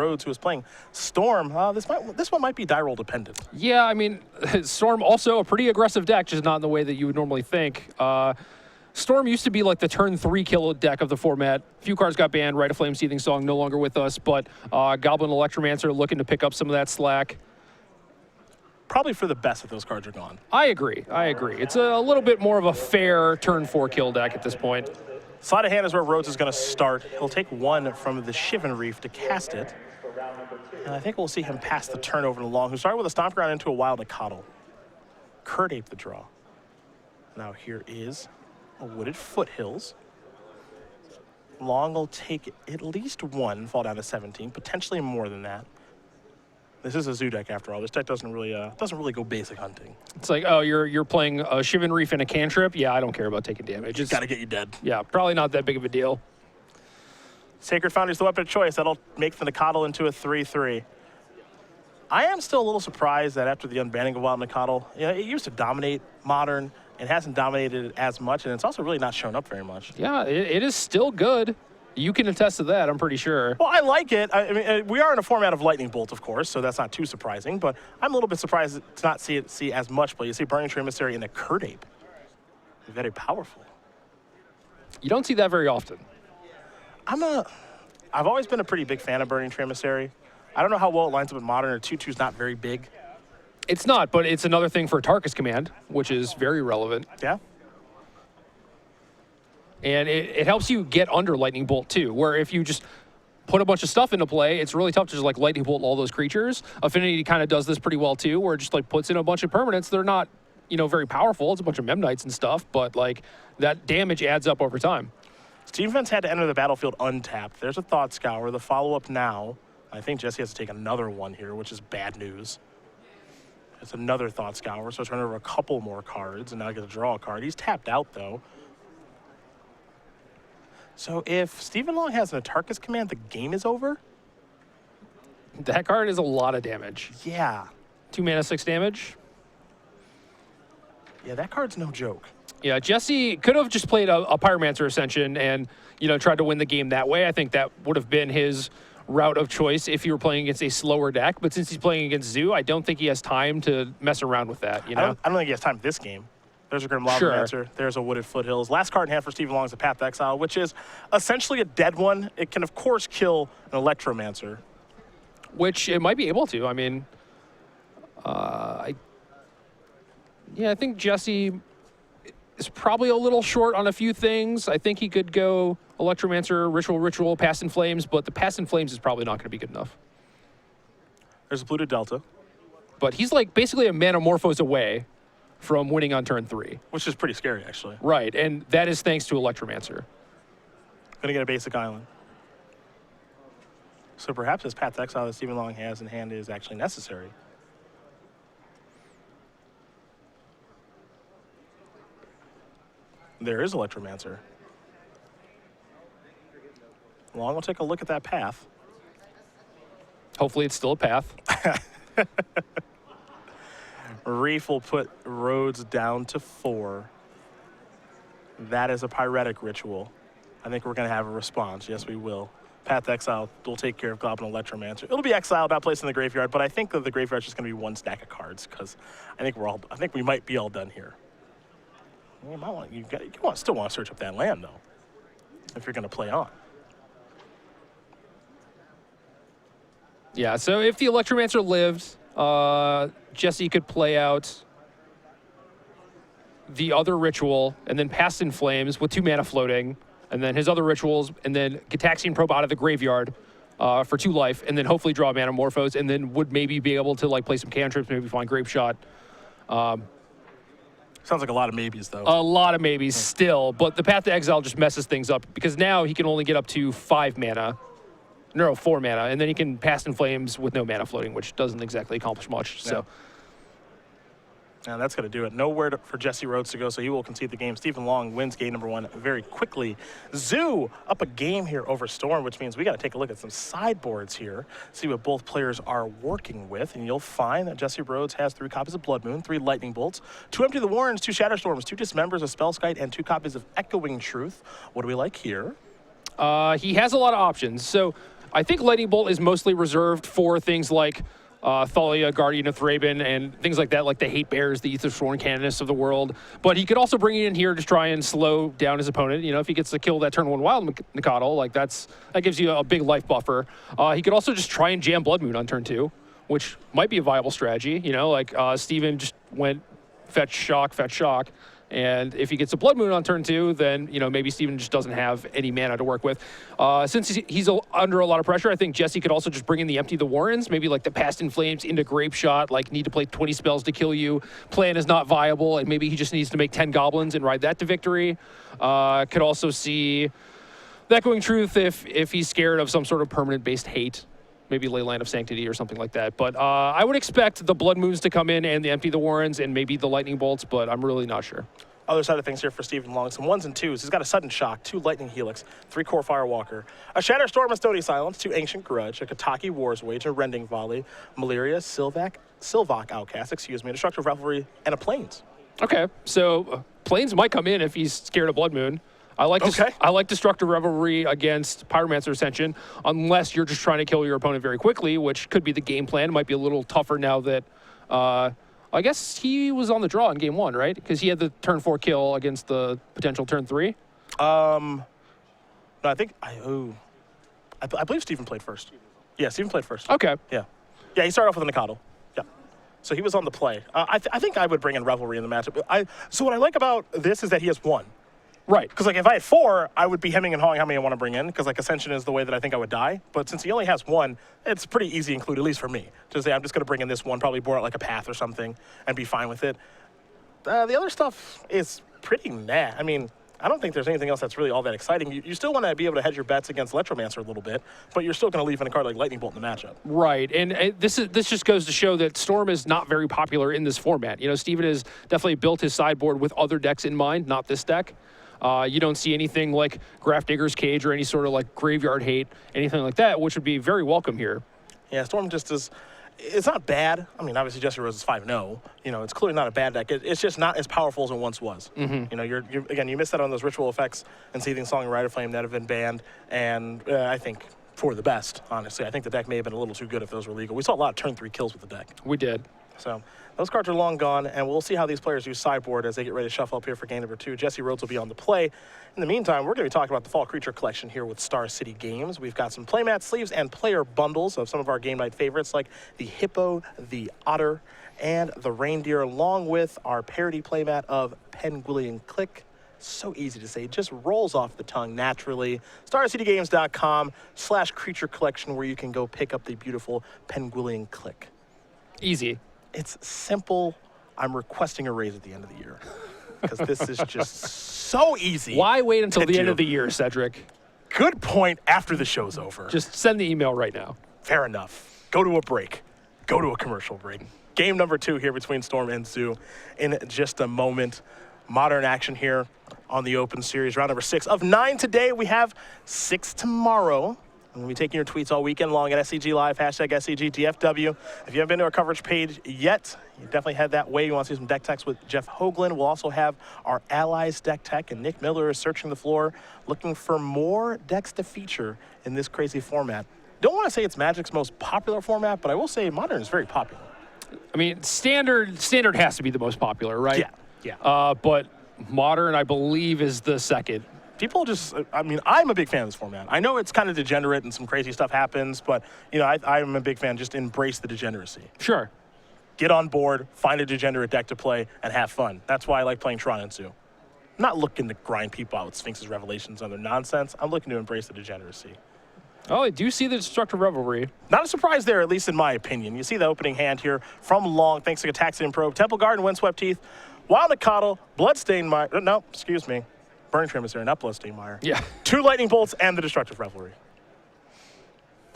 Rhodes, who is playing Storm. This one might be die roll dependent. Yeah, I mean, Storm also a pretty aggressive deck, just not in the way that you would normally think. Storm used to be like the turn 3 kill deck of the format. A few cards got banned. Rite of Flame, Seething Song, no longer with us, but Goblin Electromancer looking to pick up some of that slack. Probably for the best that those cards are gone. I agree. It's a little bit more of a fair turn 4 kill deck at this point. Sleight of hand is where Rhodes is going to start. He'll take 1 from the Shivan Reef to cast it. And I think we'll see him pass the turn over to Long, who started with a Stomp Ground into a Wild Coddle. Kurt Ape the draw. Now here is a Wooded Foothills. Long will take at least 1, fall down to 17, potentially more than that. This is a zoo deck after all. This deck doesn't really go basic hunting. It's like, oh, you're playing a Shivan Reef and a cantrip? Yeah, I don't care about taking damage. It's got to get you dead. Yeah, probably not that big of a deal. Sacred Foundry is the weapon of choice. That'll make the Nacatl into a 3/3. I am still a little surprised that after the unbanning of Wild Nacatl, it used to dominate Modern. It hasn't dominated as much, and it's also really not shown up very much. Yeah, it is still good. You can attest to that, I'm pretty sure. Well, I like it. I mean, we are in a format of Lightning Bolt, of course, so that's not too surprising, but I'm a little bit surprised to not see as much play. You see Burning Tree Emissary and a Kurt Ape. Very powerful. You don't see that very often. I've always been a pretty big fan of Burning Tree Emissary. I don't know how well it lines up in Modern. A 2/2's not very big. It's not, but it's another thing for Tarkus Command, which is very relevant. Yeah. And it helps you get under Lightning Bolt, too, where if you just put a bunch of stuff into play, it's really tough to just, like, Lightning Bolt all those creatures. Affinity kind of does this pretty well, too, where it just, like, puts in a bunch of permanents. They're not, very powerful. It's a bunch of Memnites and stuff, but, like, that damage adds up over time. Steam Fence had to enter the battlefield untapped. There's a Thought Scour. The follow-up now. I think Jessee has to take another one here, which is bad news. It's another Thought Scour, so turn over a couple more cards, and now I get to draw a card. He's tapped out, though. So if Stephen Long has an Atarkus Command, the game is over? That card is a lot of damage. Yeah. 2 mana, 6 damage. Yeah, that card's no joke. Yeah, Jessee could have just played a Pyromancer Ascension and, tried to win the game that way. I think that would have been his route of choice if you were playing against a slower deck. But since he's playing against Zoo, I don't think he has time to mess around with that, I don't think he has time for this game. There's a Grim Lavamancer. Sure. There's a Wooded Foothills. Last card in hand for Stephen Long is a Path to Exile, which is essentially a dead one. It can, of course, kill an Electromancer. Which it might be able to. I mean, I think Jessee is probably a little short on a few things. I think he could go Electromancer, Ritual, Past in Flames, but the Past in Flames is probably not going to be good enough. There's a Polluted Delta. But he's like basically a Manamorphose away from winning on turn 3. Which is pretty scary, actually. Right, and that is thanks to Electromancer. Gonna get a basic island. So perhaps this Path to Exile that Stephen Long has in hand is actually necessary. There is Electromancer. Long will take a look at that path. Hopefully it's still a path. Reef will put Rhodes down to 4. That is a Pyretic Ritual. I think we're going to have a response. Yes, we will. Path to Exile will take care of Goblin Electromancer. It'll be exiled, not placed in the graveyard, but I think that the graveyard's just going to be one stack of cards because I think we might be all done here. You still want to search up that land though, if you're going to play on. Yeah. So if the Electromancer lived, Jessee could play out the other ritual and then Past in Flames with 2 mana floating, and then his other rituals, and then Gitaxian Probe out of the graveyard for 2 life, and then hopefully draw a Manamorphose, and then would maybe be able to like play some cantrips, maybe find Grape Shot. Sounds like a lot of maybes, though. A lot of maybes still, but the Path to Exile just messes things up because now he can only get up to 4 mana, and then he can Past in Flames with no mana floating, which doesn't exactly accomplish much. Yeah. So. And that's going to do it. Nowhere for Jessee Rhodes to go, so he will concede the game. Stephen Long wins game number 1 very quickly. Zoo up a game here over Storm, which means we got to take a look at some sideboards here, see what both players are working with, and you'll find that Jessee Rhodes has 3 copies of Blood Moon, 3 Lightning Bolts, 2 Empty the Warrens, 2 Shatterstorms, 2 Dismembers, a Spellskite, and 2 copies of Echoing Truth. What do we like here? He has a lot of options. So I think Lightning Bolt is mostly reserved for things like Thalia, Guardian of Thraben, and things like that, like the Hate Bears, the Aethersworn Canonists of the world. But he could also bring it in here to try and slow down his opponent. You know, if he gets to kill that turn 1 Wild Nikotl, like that gives you a big life buffer. He could also just try and jam Blood Moon on turn 2, which might be a viable strategy. You know, like Steven just went fetch, shock, and if he gets a Blood Moon on turn 2, then, you know, maybe Steven just doesn't have any mana to work with. Since he's under a lot of pressure, I think Jessee could also just bring in the Empty the Warrens, maybe like the Past in Flames into Grape Shot, like need to play 20 spells to kill you. Plan is not viable, and maybe he just needs to make 10 Goblins and ride that to victory. Could also see that going Truth if he's scared of some sort of permanent-based hate. Maybe Leyline of Sanctity or something like that. But I would expect the Blood Moons to come in and the Empty the Warrens and maybe the Lightning Bolts, but I'm really not sure. Other side of things here for Stephen Long, some 1s and 2s. He's got a Sudden Shock, 2 Lightning Helix, 3 Core Firewalker, a Shatter Storm and Stony Silence, 2 Ancient Grudge, a Kataki War's Wage, a Rending Volley, Malaria, Sylvok Outcast, a Destructive Revelry, and a Plains. Okay, so Plains might come in if he's scared of Blood Moon. I like Destructive Revelry against Pyromancer Ascension, unless you're just trying to kill your opponent very quickly, which could be the game plan. It might be a little tougher now that, I guess he was on the draw in game 1, right? Because he had the turn 4 kill against the potential turn 3. No, I believe Steven played first. Yeah, Steven played first. Okay. Yeah, he started off with a Nikotl. Yeah, so he was on the play. I think I would bring in Revelry in the matchup. So what I like about this is that he has 1. Right. Because, like, if I had 4, I would be hemming and hawing how many I want to bring in, because, like, Ascension is the way that I think I would die. But since he only has 1, it's pretty easy to include, at least for me, to say I'm just going to bring in this one, probably bore out, like, a Path or something, and be fine with it. The other stuff is pretty meh. I mean, I don't think there's anything else that's really all that exciting. You still want to be able to hedge your bets against Electromancer a little bit, but you're still going to leave in a card like Lightning Bolt in the matchup. Right, and this just goes to show that Storm is not very popular in this format. You know, Steven has definitely built his sideboard with other decks in mind, not this deck. You don't see anything like Grafdigger's Cage or any sort of like Graveyard Hate, anything like that, which would be very welcome here. Yeah, Storm just is, it's not bad. I mean, obviously Jessee Rhodes is 5-0. You know, it's clearly not a bad deck. It's just not as powerful as it once was. You know, again, you missed out on those ritual effects and Seething Song and Rider Flame that have been banned, and I think for the best, honestly. I think the deck may have been a little too good if those were legal. We saw a lot of turn 3 kills with the deck. We did. So those cards are long gone, and we'll see how these players use sideboard as they get ready to shuffle up here for game number 2. Jessee Rhodes will be on the play. In the meantime, we're going to be talking about the Fall Creature Collection here with Star City Games. We've got some playmat sleeves and player bundles of some of our game night favorites like the Hippo, the Otter, and the Reindeer, along with our parody playmat of Penguillion Click. So easy to say, it just rolls off the tongue naturally. StarCityGames.com/creature collection, where you can go pick up the beautiful Penguillion Click. Easy. It's simple. I'm requesting a raise at the end of the year because this is just so easy. Why wait until the end of the year, Cedric? Good point after the show's over. Just send the email right now. Fair enough. Go to a break. Go to a commercial break. Game number 2 here between Storm and Zoo in just a moment. Modern action here on the Open Series. Round number 6 of 9 today. We have 6 tomorrow. We'll be taking your tweets all weekend long at SCG Live, #SCGDFW. If you haven't been to our coverage page yet, you definitely head that way. You want to see some deck techs with Jeff Hoagland. We'll also have our Allies deck tech, and Nick Miller is searching the floor, looking for more decks to feature in this crazy format. Don't want to say it's Magic's most popular format, but I will say Modern is very popular. I mean, Standard has to be the most popular, right? Yeah. But Modern, I believe, is the second. People just, I mean, I'm a big fan of this format. I know it's kind of degenerate and some crazy stuff happens, but, you know, I'm a big fan. Just embrace the degeneracy. Sure. Get on board, find a degenerate deck to play, and have fun. That's why I like playing Tron and Zoo. I'm not looking to grind people out with Sphinx's Revelations and other nonsense. I'm looking to embrace the degeneracy. Oh, I do see the Destructive Revelry. Not a surprise there, at least in my opinion. You see the opening hand here from Long, thanks to Gataxian Probe, Temple Garden, Windswept Teeth, Wild Nikotl, Bloodstained Mire, no, excuse me. Burning Emissary, not Bloodstained Mire. Yeah. 2 Lightning Bolts and the Destructive Revelry.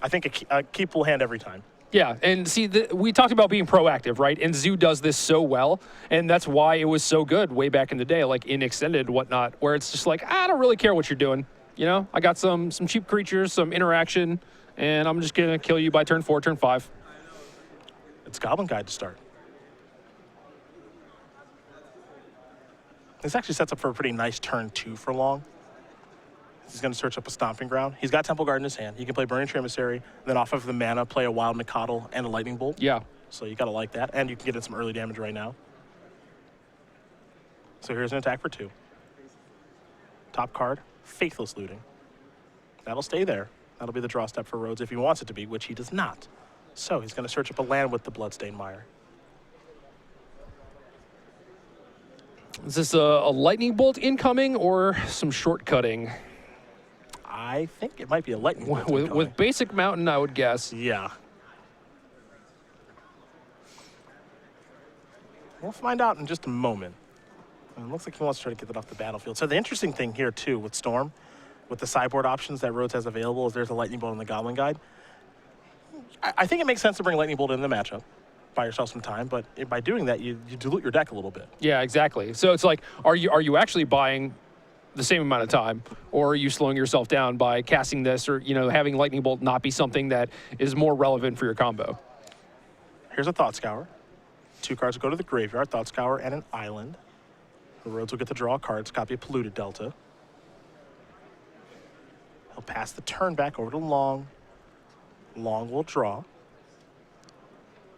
I think a keepable hand every time. Yeah, and see, we talked about being proactive, right? And Zoo does this so well, and that's why it was so good way back in the day, like in Extended, whatnot, where it's just like, I don't really care what you're doing. You know, I got some cheap creatures, some interaction, and I'm just going to kill you by turn 4, turn 5. It's Goblin Guy to start. This actually sets up for a pretty nice turn 2 for Long. He's going to search up a Stomping Ground. He's got Temple Guard in his hand. He can play Burning Tree Emissary, then off of the mana, play a Wild Mikado and a Lightning Bolt. Yeah. So you got to like that. And you can get in some early damage right now. So here's an attack for 2. Top card, Faithless Looting. That'll stay there. That'll be the draw step for Rhodes if he wants it to be, which he does not. So he's going to search up a land with the Bloodstained Mire. Is this a lightning bolt incoming or some shortcutting? I think it might be a Lightning Bolt. With basic mountain, I would guess. Yeah. We'll find out in just a moment. It looks like he wants to try to get that off the battlefield. So the interesting thing here, too, with Storm, with the sideboard options that Rhodes has available, is there's a Lightning Bolt in the Goblin Guide. I think it makes sense to bring Lightning Bolt in the matchup. Buy yourself some time, but by doing that, you dilute your deck a little bit. Yeah, exactly. So it's like, are you actually buying the same amount of time, or are you slowing yourself down by casting this, or having Lightning Bolt not be something that is more relevant for your combo? Here's a Thought Scour. 2 cards go to the graveyard, Thought Scour and an island. The Rhodes will get to draw cards, copy a Polluted Delta. He'll pass the turn back over to Long. Long will draw.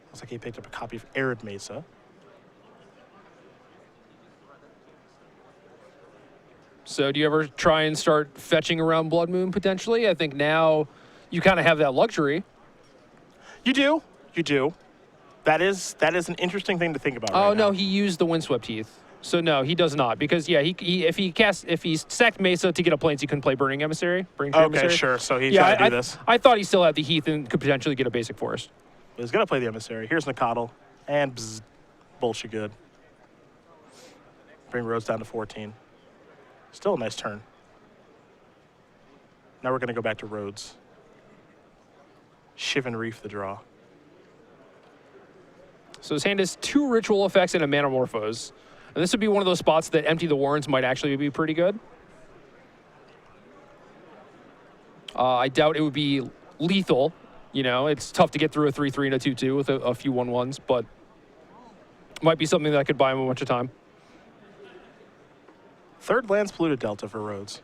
Looks like he picked up a copy of Arid Mesa. So do you ever try and start fetching around Blood Moon potentially? I think now you kind of have that luxury. You do. You do. That is an interesting thing to think about. Oh, right no, now. he used the Windswept Heath. So no, he does not, because yeah, if he sacked Mesa to get a Plains, he couldn't play Burning Emissary. Okay, sure. So he's trying to do this. I thought he still had the Heath and could potentially get a basic Forest. He's gonna play the Emissary. Here's Nikadal, and bzz, bullshit good. Bring Rhodes down to 14. Still a nice turn. Now we're gonna go back to Rhodes. Shivan Reef the draw. So his hand has 2 ritual effects and a Manamorphose. And this would be one of those spots that Empty the Warrens might actually be pretty good. I doubt it would be lethal. It's tough to get through a 3/3 and a 2/2 with a few 1/1s, but might be something that could buy him a bunch of time. Third land's Polluted Delta for Rhodes.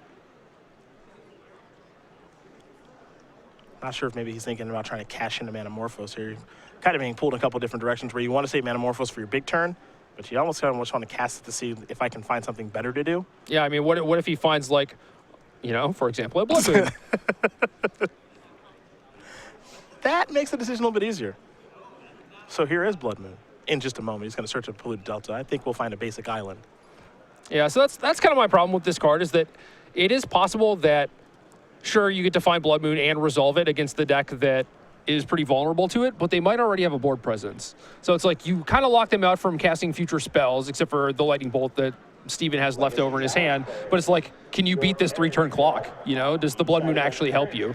Not sure if maybe he's thinking about trying to cash into Manamorphose here. Kind of being pulled in a couple different directions where you want to save Manamorphose for your big turn, but you almost kind of want to cast it to see if I can find something better to do. Yeah, I mean, what if he finds, like, for example, a Blood Moon? That makes the decision a little bit easier. So here is Blood Moon. In just a moment, he's going to search a Polluted Delta. I think we'll find a basic island. Yeah, so that's kind of my problem with this card, is that it is possible that, sure, you get to find Blood Moon and resolve it against the deck that is pretty vulnerable to it, but they might already have a board presence. So it's like you kind of lock them out from casting future spells, except for the Lightning Bolt that Steven has left over in his hand. But it's like, can you beat this 3-turn clock? Does the Blood Moon actually help you?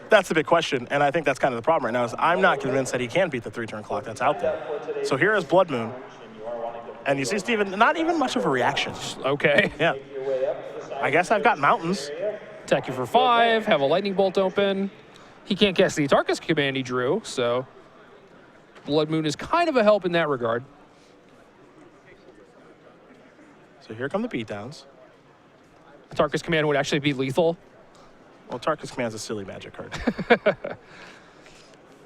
That's the big question, and I think that's kind of the problem right now, is I'm not convinced that he can beat the 3-turn clock that's out there. So here is Blood Moon, and you see Steven, not even much of a reaction. Okay. Yeah. I guess I've got mountains. Attack you for 5, have a Lightning Bolt open. He can't cast the Atarka's command he drew, so Blood Moon is kind of a help in that regard. So here come the beatdowns. Atarka's command would actually be lethal. Well, Tarkus Command's a silly magic card.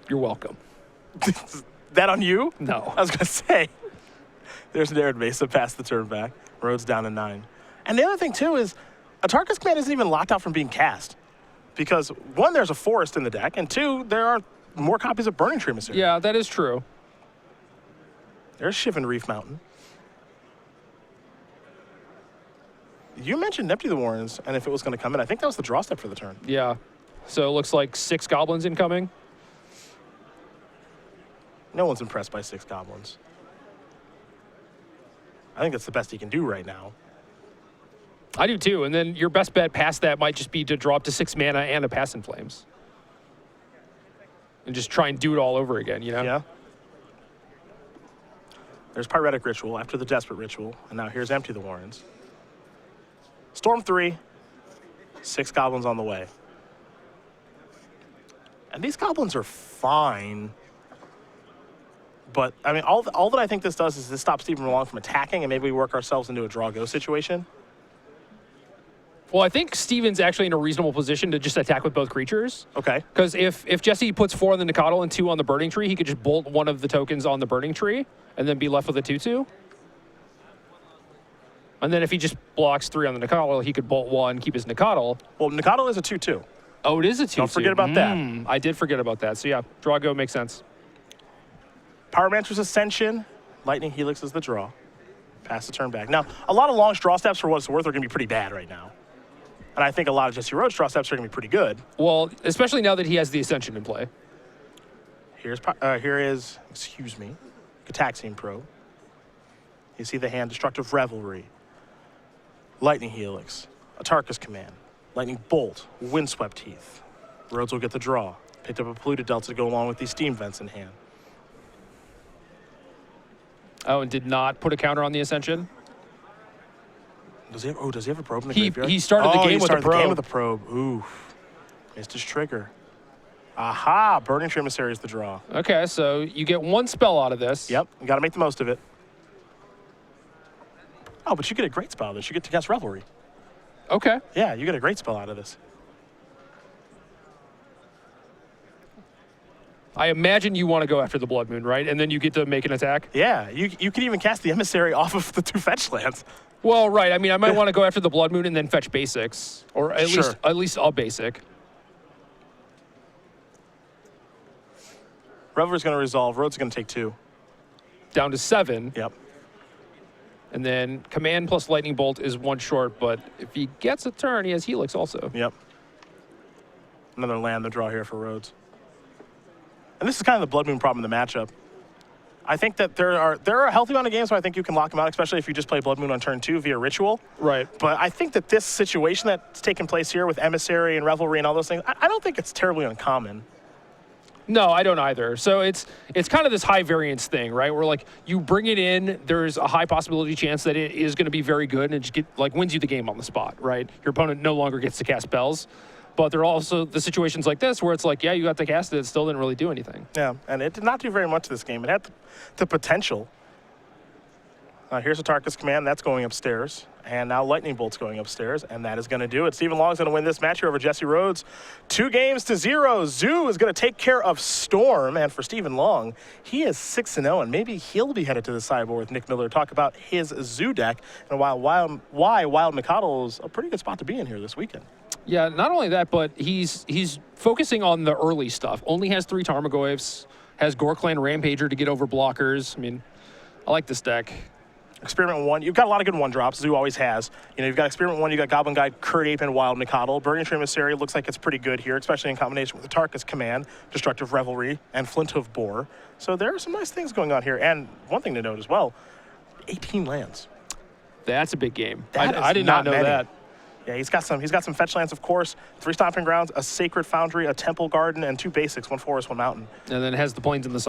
You're welcome. That on you? No. I was going to say. There's an Arid Mesa past the turn back. Rhodes down to 9. And the other thing, too, is Atarka's Command isn't even locked out from being cast. Because, 1, there's a forest in the deck, and 2, there are more copies of Burning Tree Emissary. Yeah, that is true. There's Shivan Reef Mountain. You mentioned Empty the Warrens, and if it was going to come in, I think that was the draw step for the turn. Yeah. So it looks like 6 goblins incoming. No one's impressed by 6 goblins. I think that's the best he can do right now. I do too, and then your best bet past that might just be to draw up to 6 mana and a Pass in Flames. And just try and do it all over again, Yeah. There's Pyretic Ritual after the Desperate Ritual, and now here's Empty the Warrens. Storm 3, 6 goblins on the way. And these goblins are fine. But, I mean, all that I think this does is this stops Steven Long from attacking, and maybe we work ourselves into a draw-go situation. Well, I think Steven's actually in a reasonable position to just attack with both creatures. Okay. Because if Jessee puts 4 on the Nicodle and 2 on the Burning Tree, he could just bolt one of the tokens on the Burning Tree and then be left with a 2/2. And then if he just blocks 3 on the Nicodle, he could bolt 1, keep his Nicodle. Well, Nicodle is a 2/2. Oh, it is a 2/2. Don't forget about that. I did forget about that. So yeah, draw go makes sense. Pyromancer's Ascension. Lightning Helix is the draw. Pass the turn back. Now, a lot of launch draw steps for what it's worth are going to be pretty bad right now. And I think a lot of Jessee Rhodes draw steps are going to be pretty good. Well, especially now that he has the Ascension in play. Here is, excuse me, Gataxian Probe. You see the hand, Destructive Revelry, Lightning Helix, Atarka's Command, Lightning Bolt, Windswept Heath. Rhodes will get the draw. Picked up a Polluted Delta to go along with these Steam Vents in hand. Oh, and did not put a counter on the Ascension? Does he have a probe in the He graveyard? started the game with a the game probe. with a probe. Oof. Missed his trigger. Aha! Burning Tree Emissary is the draw. Okay, so you get 1 spell out of this. Yep, you got to make the most of it. Oh, but you get a great spell out of this. You get to cast Revelry. Okay. Yeah, you get a great spell out of this. I imagine you want to go after the Blood Moon, right? And then you get to make an attack? Yeah, you can even cast the Emissary off of the 2 fetch lands. Well, right. I mean, I might want to go after the Blood Moon and then fetch basics. Or at least a basic. Revelry's going to resolve. Rhodes is going to take 2. Down to 7. Yep. And then Command plus Lightning Bolt is 1 short, but if he gets a turn, he has Helix also. Yep. Another land to draw here for Rhodes. And this is kind of the Blood Moon problem in the matchup. I think that there are a healthy amount of games where I think you can lock them out, especially if you just play Blood Moon on turn 2 via Ritual. Right. But I think that this situation that's taken place here with Emissary and Revelry and all those things, I don't think it's terribly uncommon. No, I don't either. So it's kind of this high variance thing, right? Where like you bring it in, there's a high possibility chance that it is going to be very good and it just wins you the game on the spot, right? Your opponent no longer gets to cast spells. But there are also the situations like this where it's like, yeah, you got to cast it, it still didn't really do anything. Yeah, and it did not do very much this game. It had the potential. Here's Atarka's Command. That's going upstairs. And now Lightning Bolt's going upstairs, and that is going to do it. Stephen Long's going to win this match here over Jessee Rhodes. 2-0. Zoo is going to take care of Storm, and for Stephen Long, he is 6-0, and maybe he'll be headed to the sideboard with Nick Miller to talk about his Zoo deck and why Wild Nicodle is a pretty good spot to be in here this weekend. Yeah, not only that, but he's focusing on the early stuff. Only has 3 Tarmogoyfs, has Gorklan Rampager to get over blockers. I mean, I like this deck. Experiment 1, you've got a lot of good 1-drops, Zoo always has. You know, you've got Experiment 1, you've got Goblin Guy, Kurt Ape, and Wild Nicodle. Burning Tree Emissary looks like it's pretty good here, especially in combination with Atarka's Command, Destructive Revelry, and Flinthoof Boar. So there are some nice things going on here. And one thing to note as well, 18 lands. That's a big game. That I did not know many. that. Yeah, he's got some fetch lands, of course. 3 Stomping Grounds, a Sacred Foundry, a Temple Garden, and 2 basics, 1 forest, 1 mountain. And then it has the plains in the